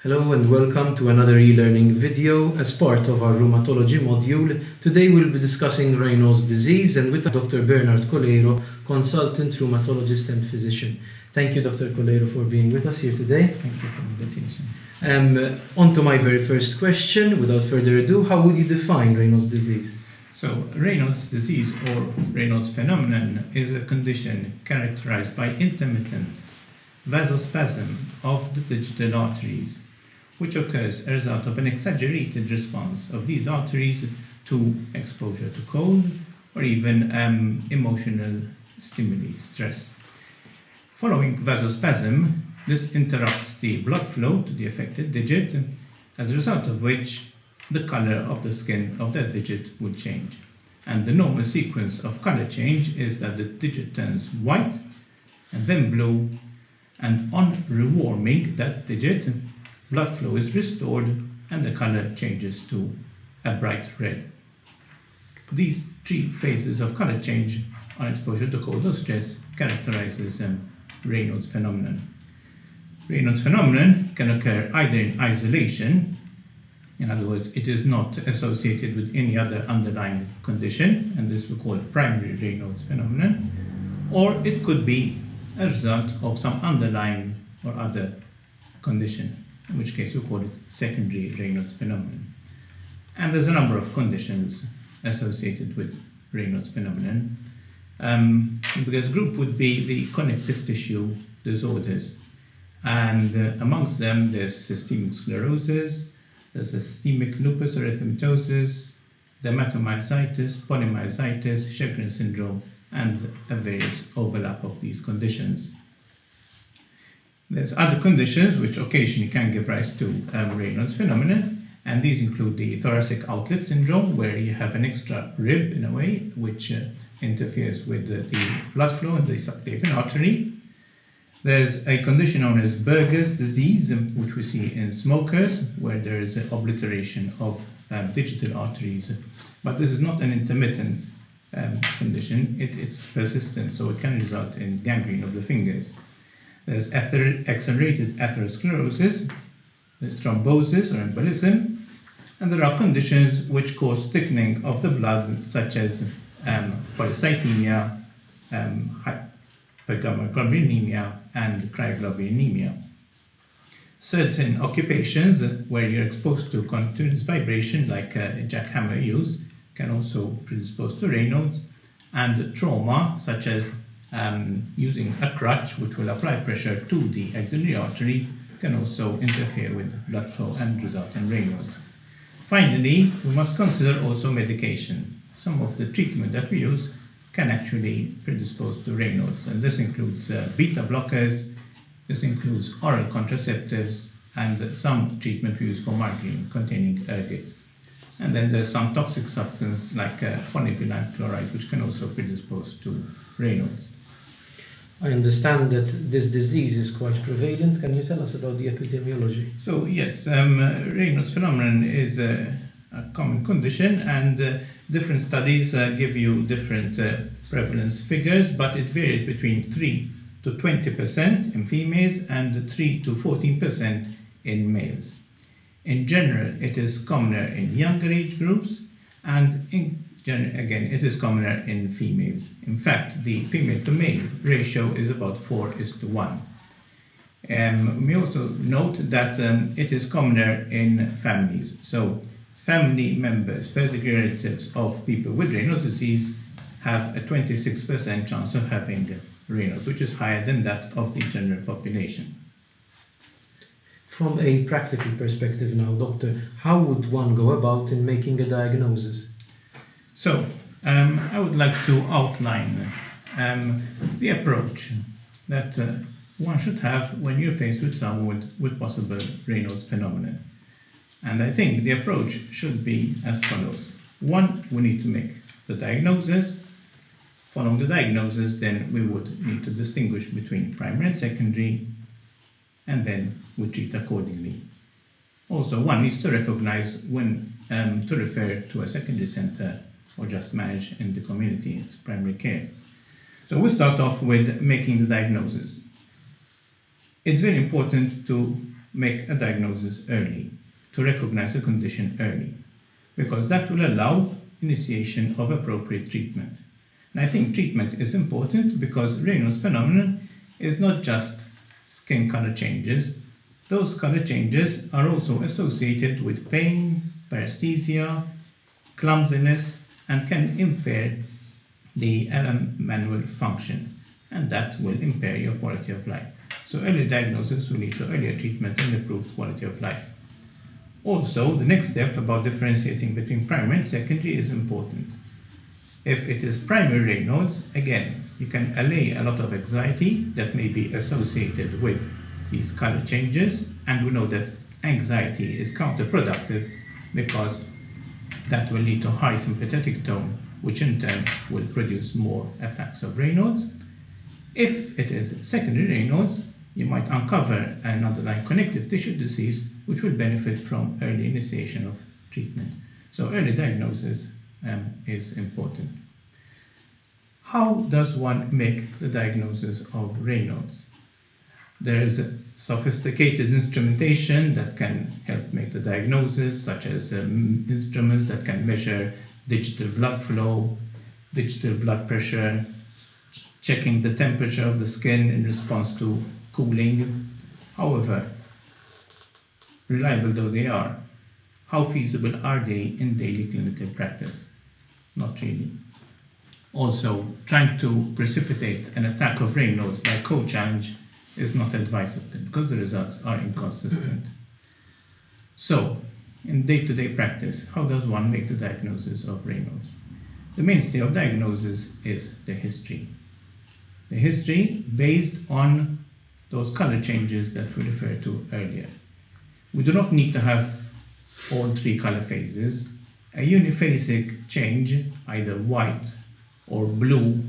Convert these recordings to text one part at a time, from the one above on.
Hello and welcome to another e-learning video as part of our Rheumatology module. Today we'll be discussing Raynaud's disease and with Dr. Bernard Colero, consultant rheumatologist and physician. Thank you, Dr. Colero, for being with us here today. Thank you for the invitation. On to my very first question. Without further ado, how would you define Raynaud's disease? So, Raynauds disease or Raynauds phenomenon is a condition characterized by intermittent vasospasm of the digital arteries, which occurs as a result of an exaggerated response of these arteries to exposure to cold or even emotional stimuli, stress. Following vasospasm, this interrupts the blood flow to the affected digit, as a result of which the color of the skin of that digit will change. And the normal sequence of color change is that the digit turns white and then blue, and on rewarming that digit, blood flow is restored and the color changes to a bright red. These three phases of color change on exposure to cold or stress characterizes Raynauds phenomenon. Raynauds phenomenon can occur either in isolation, in other words, it is not associated with any other underlying condition, and this we call primary Raynauds phenomenon, or it could be a result of some underlying or other condition, in which case we call it secondary Raynauds phenomenon. And there's a number of conditions associated with Raynauds phenomenon. The biggest group would be the connective tissue disorders, and amongst them there's systemic sclerosis, there's systemic lupus erythematosus, dermatomyositis, polymyositis, Sjögren's syndrome, and a various overlap of these conditions. There's other conditions which occasionally can give rise to Raynauds phenomenon, and these include the thoracic outlet syndrome, where you have an extra rib in a way, which interferes with the blood flow in the subclavian artery. There's a condition known as Berger's disease, which we see in smokers, where there is an obliteration of digital arteries. But this is not an intermittent condition, it's persistent, so it can result in gangrene of the fingers. There's accelerated atherosclerosis, there's thrombosis or embolism, and there are conditions which cause thickening of the blood, such as polycythemia, hypergammaglobulinemia, and cryoglobulinemia. Certain occupations where you're exposed to continuous vibration, like a jackhammer use, can also predispose to Raynauds, and trauma, such as using a crutch which will apply pressure to the axillary artery, can also interfere with blood flow and result in Raynauds. Finally, we must consider also medication. Some of the treatment that we use can actually predispose to Raynauds, and this includes beta blockers, this includes oral contraceptives, and some treatment we use for migraine containing ergot. And then there's some toxic substance like phosphoryl chloride, which can also predispose to Raynauds. I understand that this disease is quite prevalent. Can you tell us about the epidemiology? So yes, Raynauds phenomenon is a common condition, and different studies give you different prevalence figures, but it varies between 3 to 20% in females and 3 to 14% in males. In general, it is commoner in younger age groups, and again, it is commoner in females. In fact, the female to male ratio is about 4:1. We also note that it is commoner in families. So, family members, first-degree relatives of people with Raynauds disease have a 26% chance of having Raynauds, which is higher than that of the general population. From a practical perspective now, doctor, how would one go about in making a diagnosis? So, I would like to outline the approach that one should have when you're faced with someone with possible Raynauds phenomenon. And I think the approach should be as follows. One, we need to make the diagnosis. Following the diagnosis, then we would need to distinguish between primary and secondary, and then we treat accordingly. Also, one needs to recognize when to refer to a secondary center or just manage in the community as primary care. So we start off with making the diagnosis. It's very important to make a diagnosis early, to recognize the condition early, because that will allow initiation of appropriate treatment. And I think treatment is important because Raynauds phenomenon is not just skin color changes. Those color changes are also associated with pain, paresthesia, clumsiness, and can impair the ARAM manual function, and that will impair your quality of life. So early diagnosis will lead to earlier treatment and improved quality of life. Also, the next step about differentiating between primary and secondary is important. If it is primary Raynauds, again, you can allay a lot of anxiety that may be associated with these color changes, and we know that anxiety is counterproductive because that will lead to high sympathetic tone, which in turn will produce more attacks of Raynauds. If it is secondary Raynauds, you might uncover an underlying connective tissue disease which will benefit from early initiation of treatment. So early diagnosis is important. How does one make the diagnosis of Raynauds? There is sophisticated instrumentation that can help make the diagnosis, such as instruments that can measure digital blood flow, digital blood pressure, checking the temperature of the skin in response to cooling. However, reliable though they are, how feasible are they in daily clinical practice? Not really. Also, trying to precipitate an attack of Raynauds by code challenge is not advisable because the results are inconsistent. So, in day-to-day practice, how does one make the diagnosis of Raynauds? The mainstay of diagnosis is the history. The history based on those color changes that we referred to earlier. We do not need to have all three color phases. A uniphasic change, either white or blue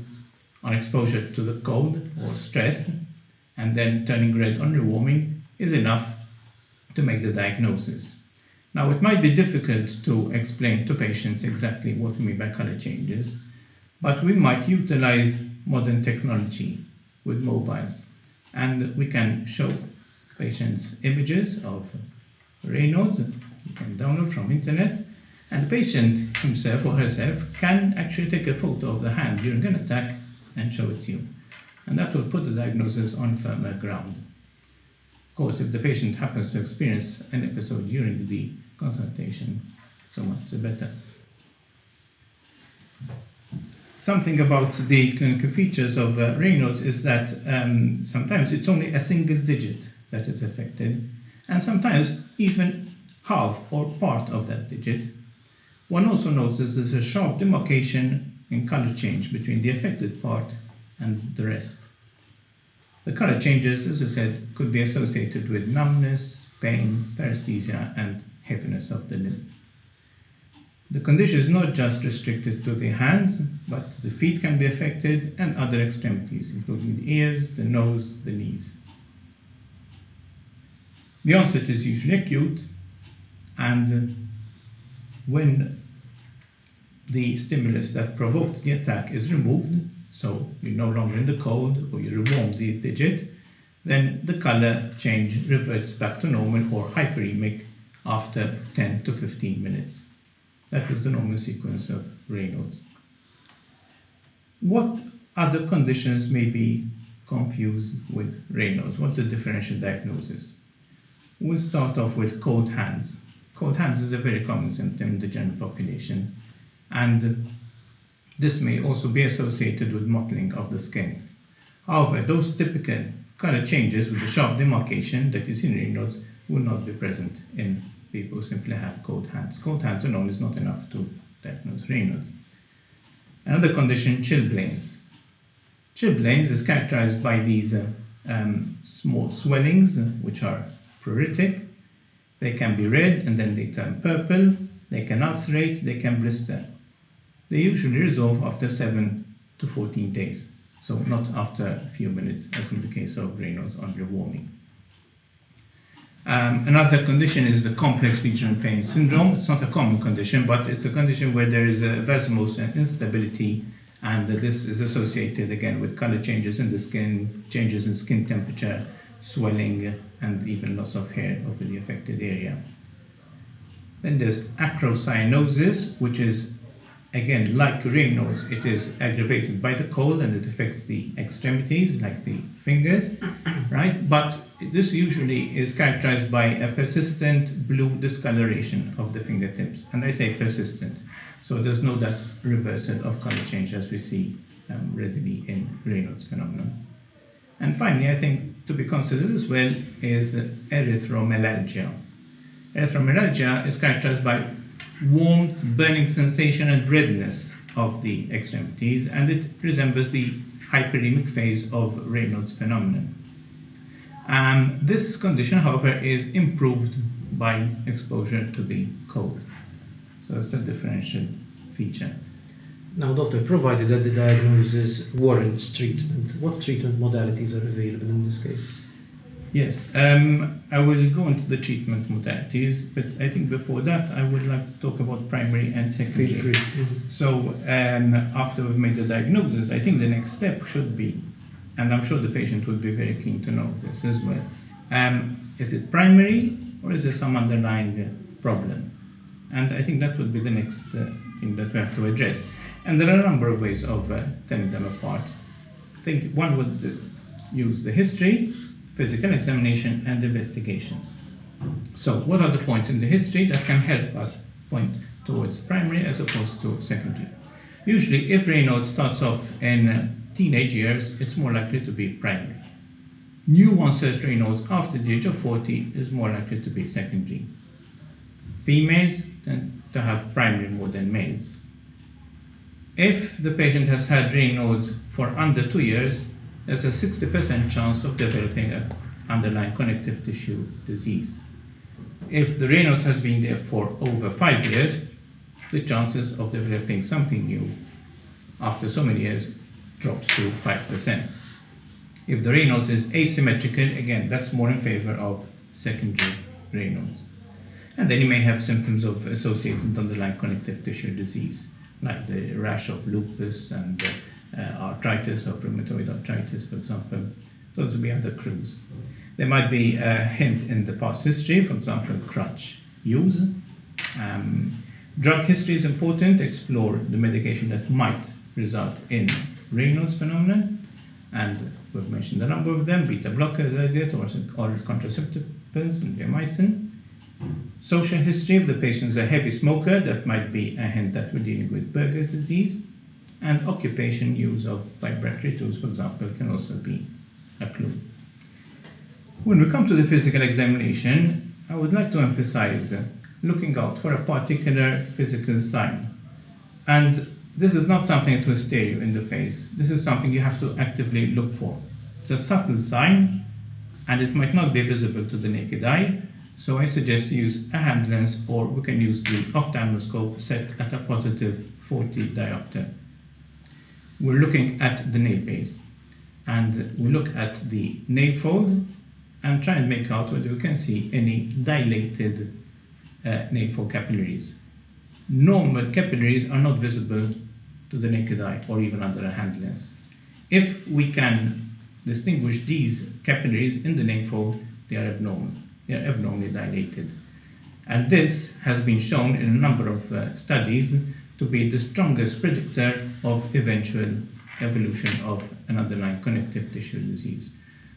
on exposure to the cold or stress, and then turning red on rewarming, is enough to make the diagnosis. Now, it might be difficult to explain to patients exactly what we mean by color changes, but we might utilize modern technology with mobiles, and we can show patients images of Raynauds you can download from internet, and the patient himself or herself can actually take a photo of the hand during an attack and show it to you. And that will put the diagnosis on firmer ground. Of course, if the patient happens to experience an episode during the consultation, so much the better. Something about the clinical features of Raynauds is that sometimes it's only a single digit that is affected, and sometimes even half or part of that digit. One also notices there's a sharp demarcation in color change between the affected part and the rest. The color changes, as I said, could be associated with numbness, pain, paresthesia, and heaviness of the limb. The condition is not just restricted to the hands, but the feet can be affected and other extremities, including the ears, the nose, the knees. The onset is usually acute, and when the stimulus that provoked the attack is removed, so you're no longer in the cold or you rewarm the digit, then the color change reverts back to normal or hyperemic after 10 to 15 minutes. That is the normal sequence of Raynauds. What other conditions may be confused with Raynauds? What's the differential diagnosis? We'll start off with cold hands. Cold hands is a very common symptom in the general population, and this may also be associated with mottling of the skin. However, those typical color changes with the sharp demarcation that you see in Raynauds will not be present in people who simply have cold hands. Cold hands alone is not enough to diagnose Raynauds. Another condition, chilblains. Chilblains is characterized by these small swellings, which are pruritic. They can be red and then they turn purple. They can ulcerate, they can blister. They usually resolve after 7 to 14 days, so not after a few minutes, as in the case of Raynauds on rewarming. Another condition is the complex regional pain syndrome. It's not a common condition, but it's a condition where there is a vasomotor instability, and this is associated again with color changes in the skin, changes in skin temperature. swelling, and even loss of hair over the affected area. Then there's acrocyanosis, which is, again, like Raynaud's, it is aggravated by the cold and it affects the extremities, like the fingers, right? But this usually is characterized by a persistent blue discoloration of the fingertips. And I say persistent, so there's no that reversal of color change as we see readily in Raynauds phenomenon. And finally, I think to be considered as well is erythromelalgia. Erythromelalgia is characterized by warmth, burning sensation, and redness of the extremities, and it resembles the hyperemic phase of Raynauds phenomenon. This condition, however, is improved by exposure to the cold. So it's a differential feature. Now, doctor, provided that the diagnosis warrants treatment, what treatment modalities are available in this case? Yes, I will go into the treatment modalities, but I think before that I would like to talk about primary and secondary. Feel free. Mm-hmm. So after we've made the diagnosis, I think the next step should be, and I'm sure the patient would be very keen to know this as well, is it primary or is there some underlying problem? And I think that would be the next thing that we have to address. And there are a number of ways of telling them apart. I think one would use the history, physical examination, and investigations. So what are the points in the history that can help us point towards primary as opposed to secondary? Usually, if Raynaud starts off in teenage years, it's more likely to be primary. New onset Raynauds after the age of 40 is more likely to be secondary. Females tend to have primary more than males. If the patient has had Raynauds for under 2 years, there's a 60% chance of developing an underlying connective tissue disease. If the Raynauds has been there for over 5 years, the chances of developing something new after so many years drops to 5%. If the Raynauds is asymmetrical, again, that's more in favor of secondary Raynauds. And then you may have symptoms of associated underlying connective tissue disease, like the rash of lupus and arthritis of rheumatoid arthritis, for example. So those will be other clues. There might be a hint in the past history, for example, crutch use. Drug history is important. Explore the medication that might result in Raynauds phenomenon. And we've mentioned a number of them: beta blockers, ergot, or contraceptive pills, and bleomycin. Social history, if the patient is a heavy smoker, that might be a hint that we're dealing with Berger's disease. And occupation use of vibratory tools, for example, can also be a clue. When we come to the physical examination, I would like to emphasize looking out for a particular physical sign. And this is not something that will stare you in the face. This is something you have to actively look for. It's a subtle sign, and it might not be visible to the naked eye. So I suggest you use a hand lens, or we can use the ophthalmoscope set at a positive 40 diopter. We're looking at the nail base, and we look at the nail fold and try and make out whether we can see any dilated nail fold capillaries. Normal capillaries are not visible to the naked eye or even under a hand lens. If we can distinguish these capillaries in the nail fold, they are abnormal. They are abnormally dilated. And this has been shown in a number of studies to be the strongest predictor of eventual evolution of an underlying connective tissue disease.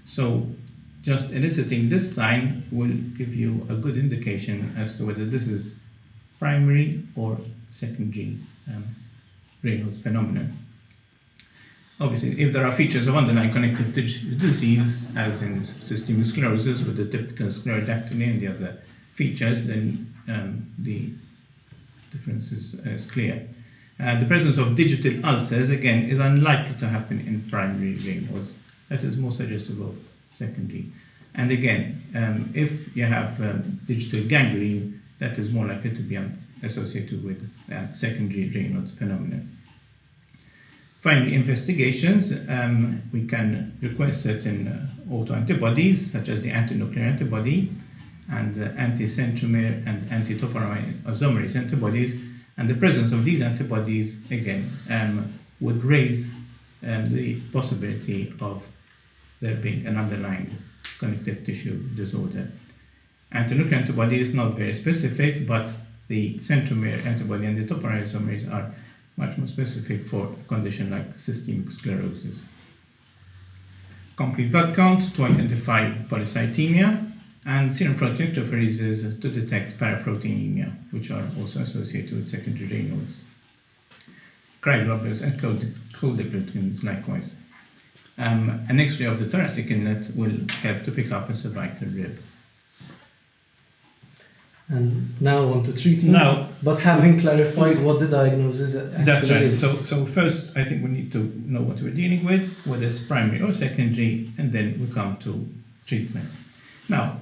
So just eliciting this sign will give you a good indication as to whether this is primary or secondary Raynauds phenomenon. Obviously, if there are features of underlying connective tissue disease, as in systemic sclerosis with the typical sclerodactyly and the other features, then the difference is clear. The presence of digital ulcers, again, is unlikely to happen in primary Raynauds. That is more suggestive of secondary. And again, if you have digital gangrene, that is more likely to be associated with secondary Raynauds phenomenon. Finally, investigations. We can request certain autoantibodies, such as the antinuclear antibody and the anti-centromere and anti-topoisomerase antibodies. And the presence of these antibodies, again, would raise the possibility of there being an underlying connective tissue disorder. Anti-nuclear antibody is not very specific, but the centromere antibody and the topoisomerase are much more specific for a condition like systemic sclerosis. Complete blood count to identify polycythemia, and serum protein electrophoresis to detect paraproteinemia, which are also associated with secondary Raynauds. Cryoglobulins and cold agglutins likewise. An X-ray of the thoracic inlet will help to pick up a cervical rib. And now on to treatment. Now, but having clarified what the diagnosis actually that's right. is. So first, I think we need to know what we're dealing with, whether it's primary or secondary, and then we come to treatment. Now,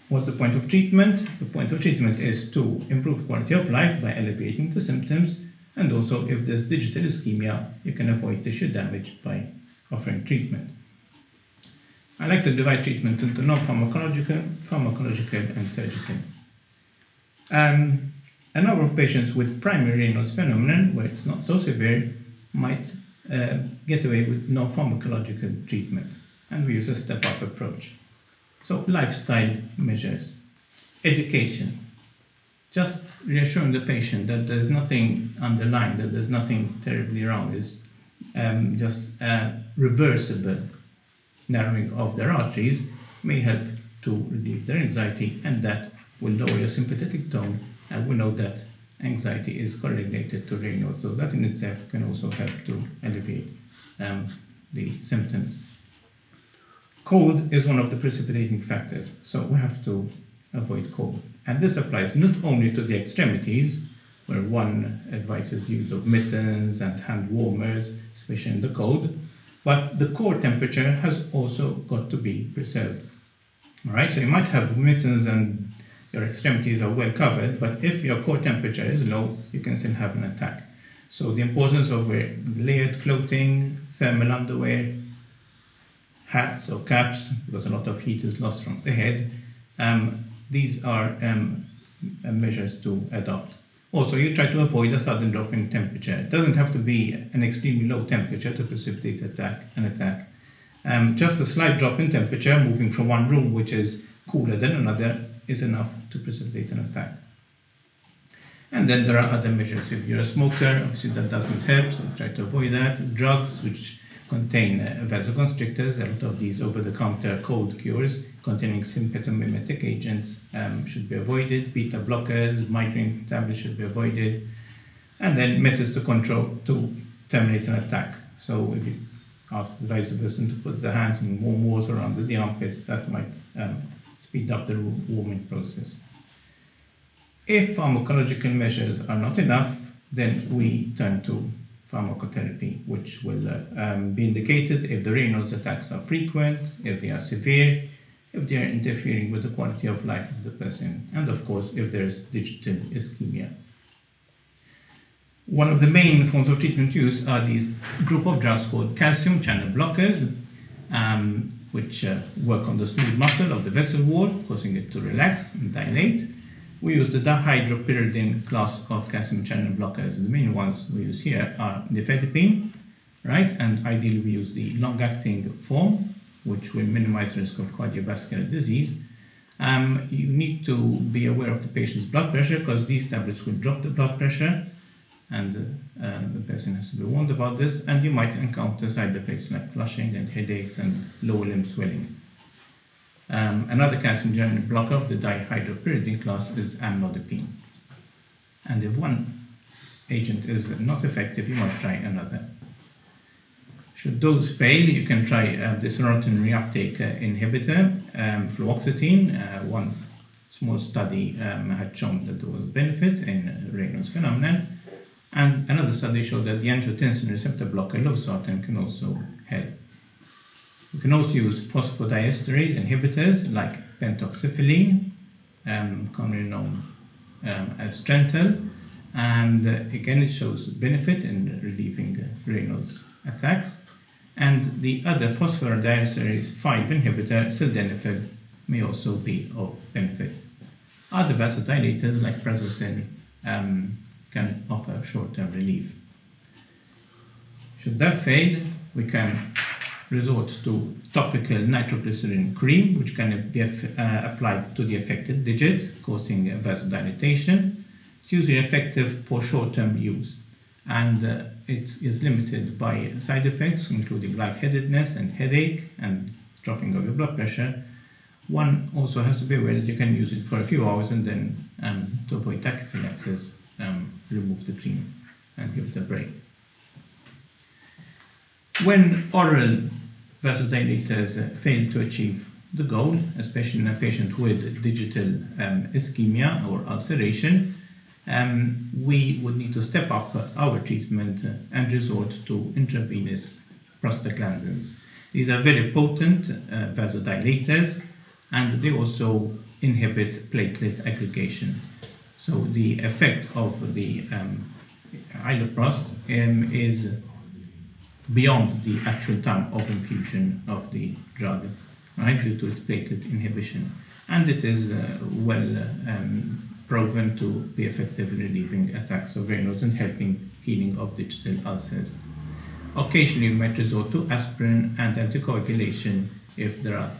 what's the point of treatment? The point of treatment is to improve quality of life by alleviating the symptoms, and also if there's digital ischemia, you can avoid tissue damage by offering treatment. I like to divide treatment into non-pharmacological, pharmacological, and surgical. A number of patients with primary Raynauds phenomenon, where it's not so severe, might get away with non-pharmacological treatment, and we use a step-up approach. So lifestyle measures, education, just reassuring the patient that there's nothing underlying, that there's nothing terribly wrong, is just a reversible narrowing of their arteries may help to relieve their anxiety, and that will lower your sympathetic tone, and we know that anxiety is correlated to Raynaud, so that in itself can also help to alleviate the symptoms. Cold is one of the precipitating factors, so we have to avoid cold. And this applies not only to the extremities, where one advises use of mittens and hand warmers, especially in the cold, but the core temperature has also got to be preserved. All right, so you might have mittens and your extremities are well covered, but if your core temperature is low, you can still have an attack. So the importance of wearing layered clothing, thermal underwear, hats or caps, because a lot of heat is lost from the head. These are measures to adopt. Also, you try to avoid a sudden drop in temperature. It doesn't have to be an extremely low temperature to precipitate an attack. Just a slight drop in temperature, moving from one room which is cooler than another, is enough to precipitate an attack. And then there are other measures. If you're a smoker, obviously that doesn't help, so try to avoid that. Drugs which contain vasoconstrictors, a lot of these over-the-counter cold cures containing sympathomimetic agents should be avoided. Beta blockers, migraine tablets should be avoided. And then methods to terminate an attack. So if you advise the person to put the hands in warm water under the armpits, that might speed up the warming process. If pharmacological measures are not enough, then we turn to pharmacotherapy, which will be indicated if the Raynaud's attacks are frequent, if they are severe, if they are interfering with the quality of life of the person, and of course, if there's digital ischemia. One of the main forms of treatment used are these group of drugs called calcium channel blockers, which work on the smooth muscle of the vessel wall, causing it to relax and dilate. We use the dihydropyridine class of calcium channel blockers. The main ones we use here are nifedipine, right? And ideally we use the long-acting form, which will minimize the risk of cardiovascular disease. You need to be aware of the patient's blood pressure, because these tablets will drop the blood pressure, and the person has to be warned about this, and you might encounter side effects like flushing and headaches and lower limb swelling. Another calcium channel blocker of the dihydropyridine class is amlodipine. And if one agent is not effective, you might try another. Should those fail, you can try the serotonin reuptake inhibitor, fluoxetine. One small study had shown that there was benefit in Raynauds phenomenon. And another study showed that the angiotensin receptor blocker, losartan, can also help. We can also use phosphodiesterase inhibitors like pentoxifylline, commonly known as Differential, and again it shows benefit in relieving Raynaud's attacks. And the other phosphodiesterase 5 inhibitor, sildenafil, may also be of benefit. Other vasodilators like prazosin can offer short-term relief. Should that fail, we can resort to topical nitroglycerin cream, which can be applied to the affected digit, causing vasodilatation. It's usually effective for short-term use, and it is limited by side effects, including lightheadedness and headache and dropping of your blood pressure. One also has to be aware that you can use it for a few hours and then, to avoid tachyphylaxis, remove the cream and give it a break. When oral vasodilators fail to achieve the goal, especially in a patient with digital ischemia or ulceration, we would need to step up our treatment and resort to intravenous prostaglandins. These are very potent vasodilators, and they also inhibit platelet aggregation. So the effect of the iloprost is beyond the actual time of infusion of the drug, right, due to its platelet inhibition. And it is well proven to be effective in relieving attacks of Raynaud's and helping healing of digital ulcers. Occasionally, we might resort to aspirin and anticoagulation if there are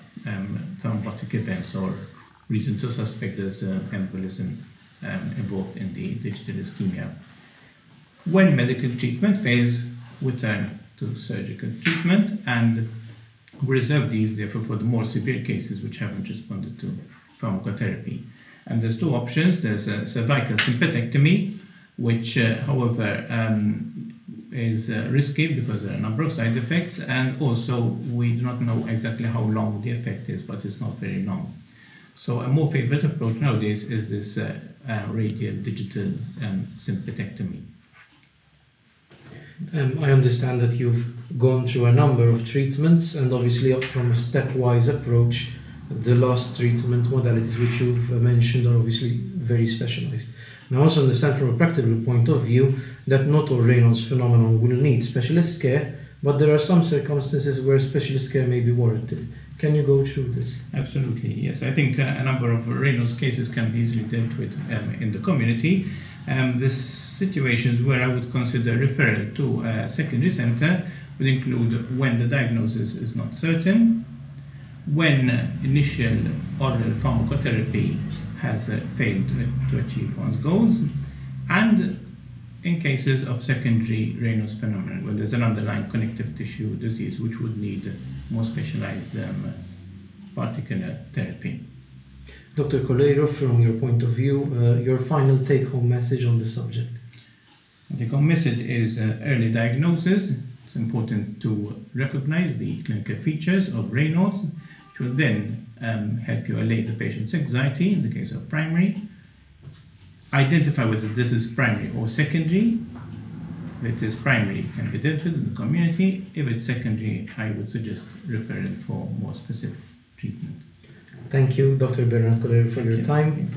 thrombotic events or reason to suspect there's embolism involved in the digital ischemia. When medical treatment fails, we turn to surgical treatment, and we reserve these, therefore, for the more severe cases which haven't responded to pharmacotherapy. And there's two options. There's a cervical sympathectomy, which, however, is risky because there are a number of side effects, and also we do not know exactly how long the effect is, but it's not very long. So a more favorite approach nowadays is this radial digital sympathectomy. I understand that you've gone through a number of treatments, and obviously from a stepwise approach, the last treatment modalities which you've mentioned are obviously very specialized. And I also understand from a practical point of view that not all Raynauds phenomenon will need specialist care, but there are some circumstances where specialist care may be warranted. Can you go through this? Absolutely, yes. I think a number of Raynauds cases can be easily dealt with in the community. The situations where I would consider referral to a secondary center would include when the diagnosis is not certain, when initial oral pharmacotherapy has failed to achieve one's goals, and in cases of secondary Raynauds phenomenon, when there's an underlying connective tissue disease which would need more specialized particular therapy. Dr. Colero, from your point of view, your final take-home message on the subject? The take-home message is early diagnosis. It's important to recognize the clinical features of Raynauds, which will then help you allay the patient's anxiety in the case of primary. Identify whether this is primary or secondary. If it is primary, it can be dealt with in the community. If it's secondary, I would suggest referral for more specific treatment. Thank you, Dr. Bernard Colero, for your time.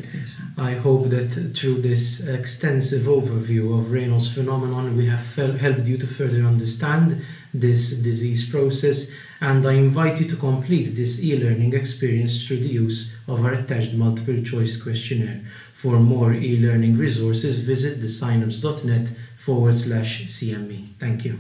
I hope that through this extensive overview of Raynauds phenomenon, we have helped you to further understand this disease process, and I invite you to complete this e-learning experience through the use of our attached multiple choice questionnaire. For more e-learning resources, visit thesynapse.net/CME. Thank you.